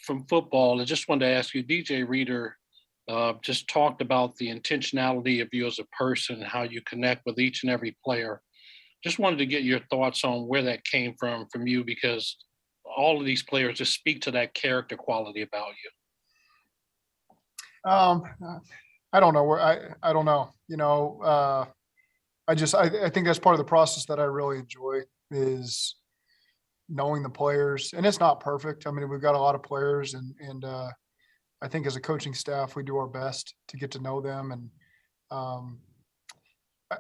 from football. I just wanted to ask you, DJ Reader just talked about the intentionality of you as a person, how you connect with each and every player. Just wanted to get your thoughts on where that came from you, because all of these players just speak to that character quality about you. I don't know I don't know. I think that's part of the process that I really enjoy, is knowing the players. And it's not perfect. I mean, we've got a lot of players, and I think as a coaching staff, we do our best to get to know them. And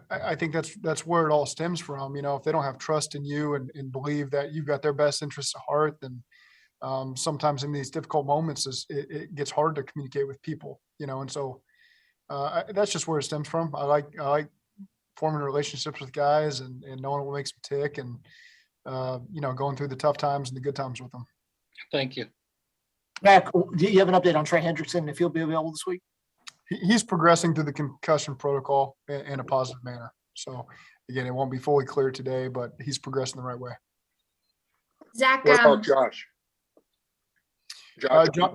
I think that's where it all stems from. If they don't have trust in you and believe that you've got their best interests at heart, then sometimes in these difficult moments, it gets hard to communicate with people. And so that's just where it stems from. I like forming relationships with guys and knowing what makes them tick, and going through the tough times and the good times with them. Thank you. Mac, do you have an update on Trey Hendrickson, if he'll be available this week? He's progressing through the concussion protocol in a positive manner. So again, it won't be fully clear today, but he's progressing the right way. Zach, what about Josh?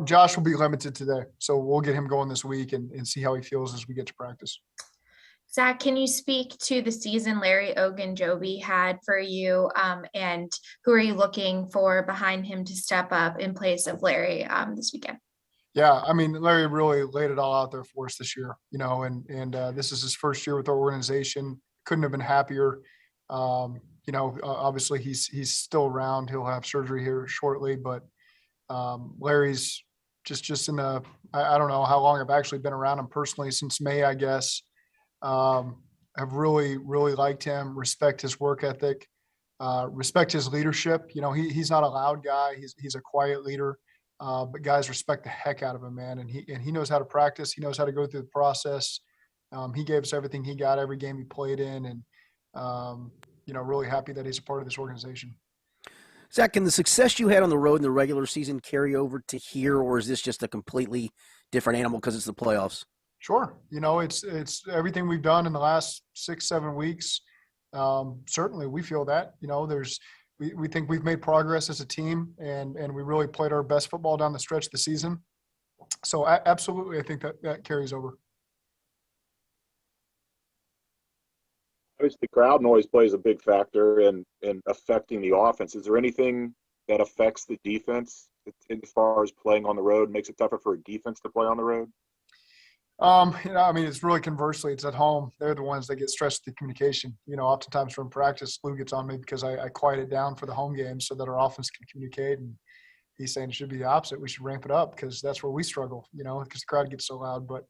Josh will be limited today, so we'll get him going this week and see how he feels as we get to practice. Zach, can you speak to the season Larry Ogunjobi had for you, and who are you looking for behind him to step up in place of Larry this weekend? Yeah, I mean, Larry really laid it all out there for us this year, and this is his first year with our organization. Couldn't have been happier. Obviously he's still around. He'll have surgery here shortly, but Larry's just in I don't know how long I've actually been around him personally, since May, I guess. I've really, really liked him, respect his work ethic, respect his leadership. He's not a loud guy. He's a quiet leader, but guys respect the heck out of him, man. And he knows how to practice. He knows how to go through the process. He gave us everything he got every game he played in, and, really happy that he's a part of this organization. Zach, can the success you had on the road in the regular season carry over to here, or is this just a completely different animal because it's the playoffs? Sure. It's everything we've done in the last 6-7 weeks. Certainly we feel that, we think we've made progress as a team, and we really played our best football down the stretch of the season. So absolutely, I think that carries over. Obviously, the crowd noise plays a big factor in affecting the offense. Is there anything that affects the defense as far as playing on the road, makes it tougher for a defense to play on the road? It's really conversely. It's at home. They're the ones that get stressed through communication. Oftentimes from practice, Lou gets on me because I quiet it down for the home game so that our offense can communicate. And he's saying it should be the opposite. We should ramp it up because that's where we struggle, because the crowd gets so loud. But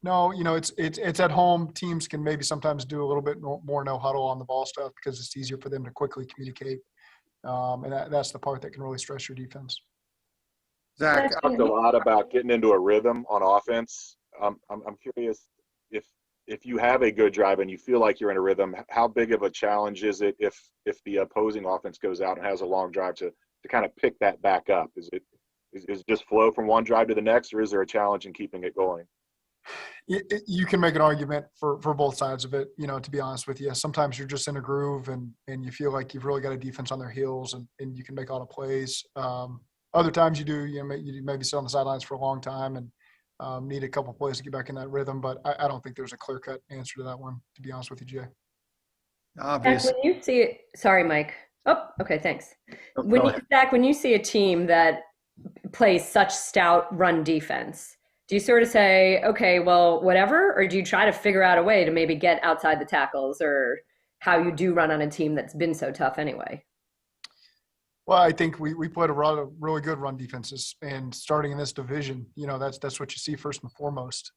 no, it's at home. Teams can maybe sometimes do a little bit more no huddle on the ball stuff because it's easier for them to quickly communicate. And that's the part that can really stress your defense. Zach talked a lot about getting into a rhythm on offense. I'm curious if you have a good drive and you feel like you're in a rhythm, how big of a challenge is it if the opposing offense goes out and has a long drive to kind of pick that back up? Is it just flow from one drive to the next, or is there a challenge in keeping it going? You can make an argument for both sides of it, to be honest with you. Sometimes you're just in a groove and you feel like you've really got a defense on their heels and you can make a lot of plays. Other times you do, you maybe sit on the sidelines for a long time and need a couple plays to get back in that rhythm. But I don't think there's a clear-cut answer to that one, to be honest with you, Jay. Obviously. When you see it, sorry, Mike. Oh, okay, thanks. Zach, when you see a team that plays such stout run defense, do you sort of say, okay, well, whatever, or do you try to figure out a way to maybe get outside the tackles, or how you do run on a team that's been so tough anyway? Well, I think we played a lot of really good run defenses, and starting in this division, that's what you see first and foremost.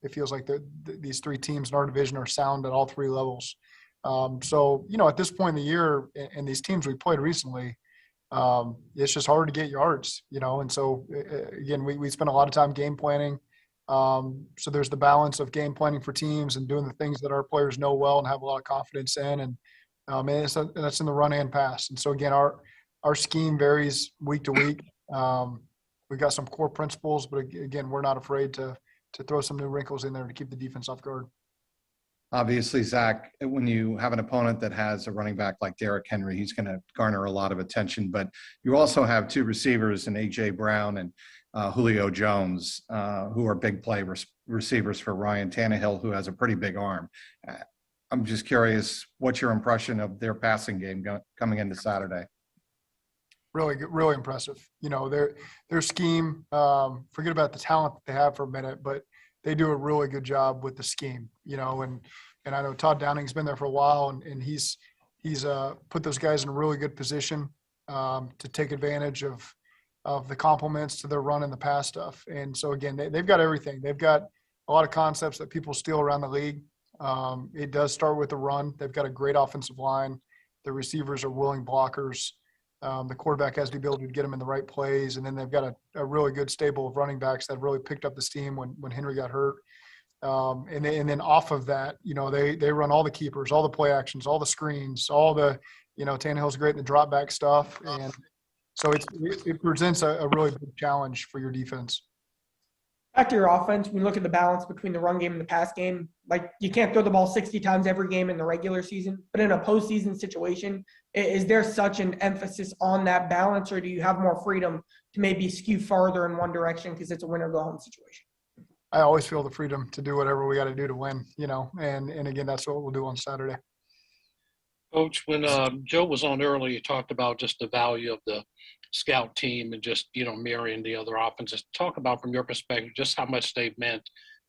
It feels like these three teams in our division are sound at all three levels. So, at this point in the year, and these teams we played recently, it's just hard to get yards, and so again, we spend a lot of time game planning. So there's the balance of game planning for teams and doing the things that our players know well and have a lot of confidence in, and that's in the run and pass. And so again, our scheme varies week to week. We've got some core principles, but again, we're not afraid to throw some new wrinkles in there to keep the defense off guard. Obviously, Zach, when you have an opponent that has a running back like Derrick Henry, he's going to garner a lot of attention. But you also have two receivers in A.J. Brown and Julio Jones, who are big play receivers for Ryan Tannehill, who has a pretty big arm. I'm just curious, what's your impression of their passing game coming into Saturday? Really good, really impressive. You know, their scheme, forget about the talent that they have for a minute, but they do a really good job with the scheme, you know, and I know Todd Downing's been there for a while, and he's put those guys in a really good position to take advantage of the complements to their run and the pass stuff. And so again, they've got everything. They've got a lot of concepts that people steal around the league. It does start with the run. They've got a great offensive line. The receivers are willing blockers. The quarterback has the ability to get them in the right plays. And then they've got a really good stable of running backs that really picked up the steam when Henry got hurt. And then off of that, you know, they run all the keepers, all the play actions, all the screens, all the, you know, Tannehill's great in the drop back stuff. And so it presents a really big challenge for your defense. Back to your offense, when you look at the balance between the run game and the pass game, like you can't throw the ball 60 times every game in the regular season, but in a postseason situation, is there such an emphasis on that balance, or do you have more freedom to maybe skew farther in one direction because it's a win or go home situation? I always feel the freedom to do whatever we got to do to win, you know, and again, that's what we'll do on Saturday. Coach, when Joe was on earlier, you talked about just the value of the scout team and just, you know, mirroring the other offenses. Talk about, from your perspective, just how much they've meant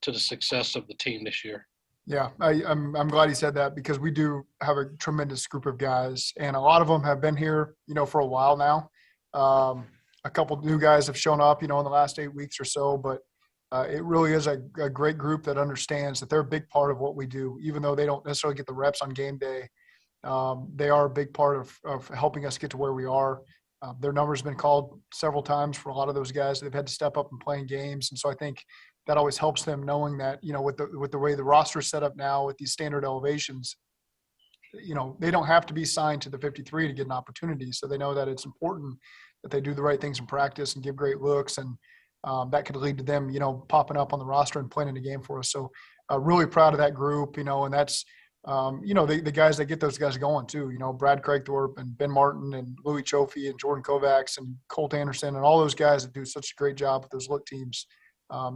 to the success of the team this year. Yeah, I'm glad he said that, because we do have a tremendous group of guys, and a lot of them have been here, you know, for a while now. A couple new guys have shown up, you know, in the last 8 weeks or so, but it really is a great group that understands that they're a big part of what we do, even though they don't necessarily get the reps on game day. They are a big part of helping us get to where we are. Their numbers have been called several times for a lot of those guys. They've had to step up and play in games. And so I think that always helps them, knowing that, you know, with the way the roster is set up now with these standard elevations, you know, they don't have to be signed to the 53 to get an opportunity. So they know that it's important that they do the right things in practice and give great looks. And that could lead to them, you know, popping up on the roster and playing in a game for us. So really proud of that group, you know, and that's, you know, the guys that get those guys going too, you know, Brad Craigthorpe and Ben Martin and Louis Chofie and Jordan Kovacs and Colt Anderson and all those guys that do such a great job with those look teams.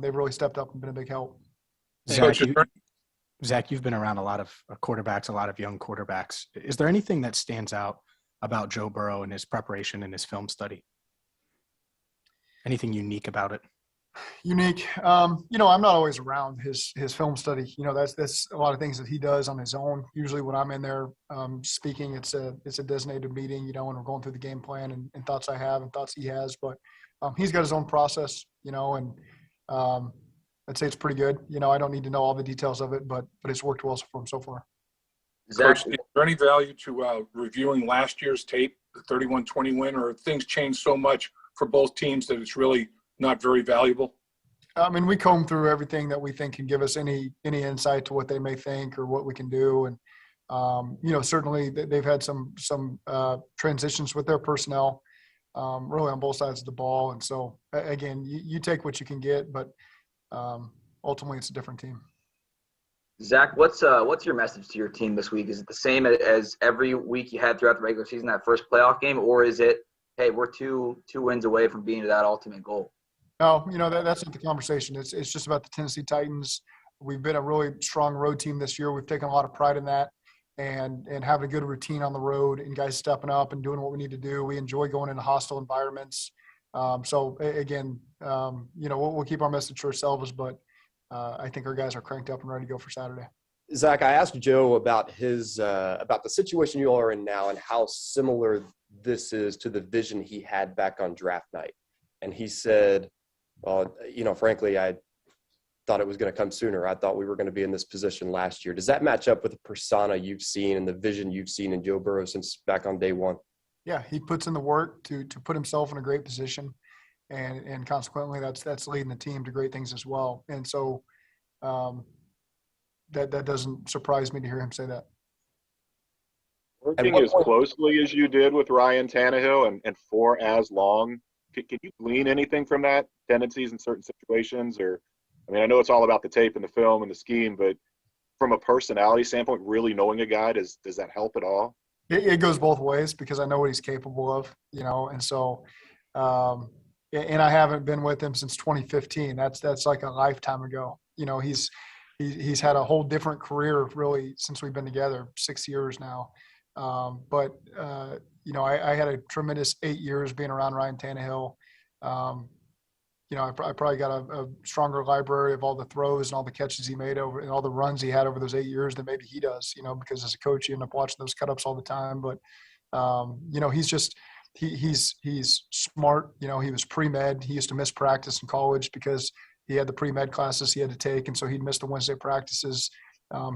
They've really stepped up and been a big help. Zach, you've been around a lot of quarterbacks, a lot of young quarterbacks. Is there anything that stands out about Joe Burrow and his preparation and his film study? Anything unique about it? Unique. You know, I'm not always around his film study. You know, that's a lot of things that he does on his own. Usually when I'm in there speaking, it's a designated meeting, you know, and we're going through the game plan and thoughts I have and thoughts he has. But he's got his own process, you know, and I'd say it's pretty good. You know, I don't need to know all the details of it, but it's worked well for him so far. Coach, is there any value to reviewing last year's tape, the 31-20 win, or have things changed so much for both teams that it's really not very valuable? I mean, we comb through everything that we think can give us any insight to what they may think or what we can do. And, you know, certainly they've had some transitions with their personnel, really on both sides of the ball. And so, again, you take what you can get, but ultimately it's a different team. Zach, what's your message to your team this week? Is it the same as every week you had throughout the regular season, that first playoff game, or is it, hey, we're two wins away from being to that ultimate goal? No, you know, that's not the conversation. It's just about the Tennessee Titans. We've been a really strong road team this year. We've taken a lot of pride in that and having a good routine on the road and guys stepping up and doing what we need to do. We enjoy going into hostile environments. So, again, you know, we'll keep our message to ourselves, but I think our guys are cranked up and ready to go for Saturday. Zach, I asked Joe about about the situation you all are in now and how similar this is to the vision he had back on draft night. And he said, well, you know, frankly, I thought it was going to come sooner. I thought we were going to be in this position last year. Does that match up with the persona you've seen and the vision you've seen in Joe Burrow since back on day one? Yeah, he puts in the work to put himself in a great position. And consequently, that's leading the team to great things as well. And so that doesn't surprise me to hear him say that. Working as closely as you did with Ryan Tannehill and for as long, can you glean anything from that, tendencies in certain situations? Or, I mean, I know it's all about the tape and the film and the scheme, but from a personality standpoint, really knowing a guy, does that help at all? It goes both ways because I know what he's capable of, and so, and I haven't been with him since 2015. That's like a lifetime ago. He's had a whole different career really since we've been together, 6 years now. But I had a tremendous 8 years being around Ryan Tannehill. I probably got a stronger library of all the throws and all the catches he made over and all the runs he had over those 8 years than maybe he does, because as a coach, you end up watching those cut-ups all the time. But, he's smart. He was pre-med. He used to miss practice in college because he had the pre-med classes he had to take. And so he'd miss the Wednesday practices.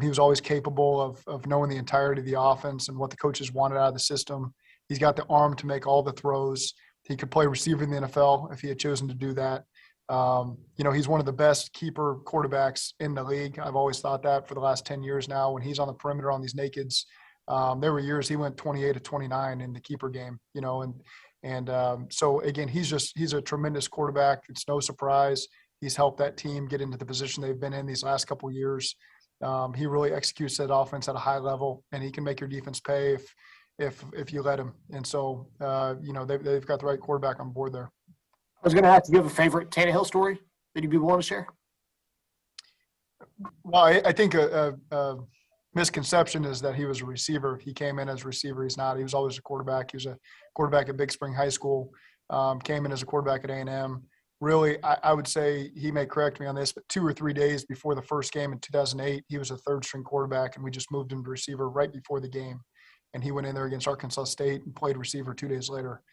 He was always capable of knowing the entirety of the offense and what the coaches wanted out of the system. He's got the arm to make all the throws. He could play receiver in the NFL if he had chosen to do that. He's one of the best keeper quarterbacks in the league. I've always thought that for the last 10 years now. When he's on the perimeter on these nakeds, there were years he went 28 to 29 in the keeper game, so again, he's a tremendous quarterback. It's no surprise. He's helped that team get into the position they've been in these last couple of years. He really executes that offense at a high level, and he can make your defense pay if you let him. And so, they've got the right quarterback on board there. I was going to ask, do you have a favorite Tannehill story that you'd be willing to share? Well, I think a misconception is that he was a receiver. He came in as a receiver. He's not. He was always a quarterback. He was a quarterback at Big Spring High School, came in as a quarterback at A&M. Really, I would say, he may correct me on this, but 2 or 3 days before the first game in 2008, he was a third-string quarterback, and we just moved him to receiver right before the game. And he went in there against Arkansas State and played receiver 2 days later.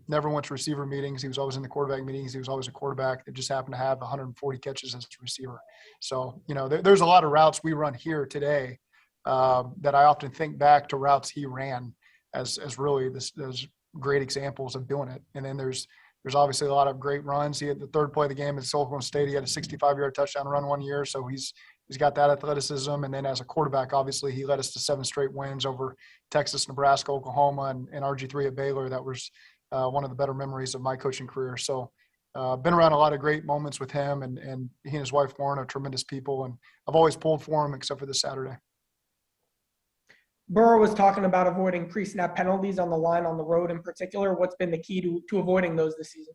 Never went to receiver meetings. He was always in the quarterback meetings. He was always a quarterback that just happened to have 140 catches as a receiver. So, there's a lot of routes we run here today that I often think back to routes he ran as really those great examples of doing it. And then there's obviously a lot of great runs. He had the third play of the game at Silicon State. He had a 65-yard touchdown run one year. So he's got that athleticism. And then as a quarterback, obviously he led us to 7 straight wins over Texas, Nebraska, Oklahoma, and RG3 at Baylor. That was one of the better memories of my coaching career. So been around a lot of great moments with him, and he and his wife Lauren are tremendous people. And I've always pulled for him except for this Saturday. Burrow was talking about avoiding pre-snap penalties on the line on the road in particular. What's been the key to avoiding those this season?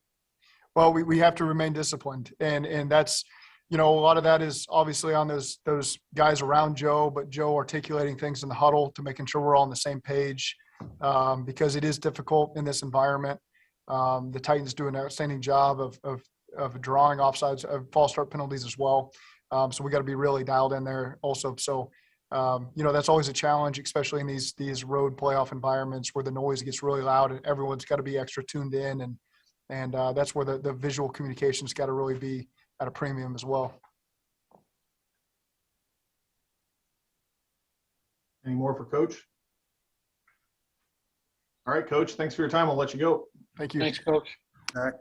Well, we have to remain disciplined. And that's, a lot of that is obviously on those guys around Joe, but Joe articulating things in the huddle to making sure we're all on the same page because it is difficult in this environment. The Titans do an outstanding job of drawing offsides, of false start penalties as well. So we got to be really dialed in there also. So, that's always a challenge, especially in these road playoff environments where the noise gets really loud and everyone's got to be extra tuned in. And that's where the visual communication's got to really be at a premium as well. Any more for Coach? All right, Coach, thanks for your time. I'll let you go. Thank you. Thanks, Coach. All right.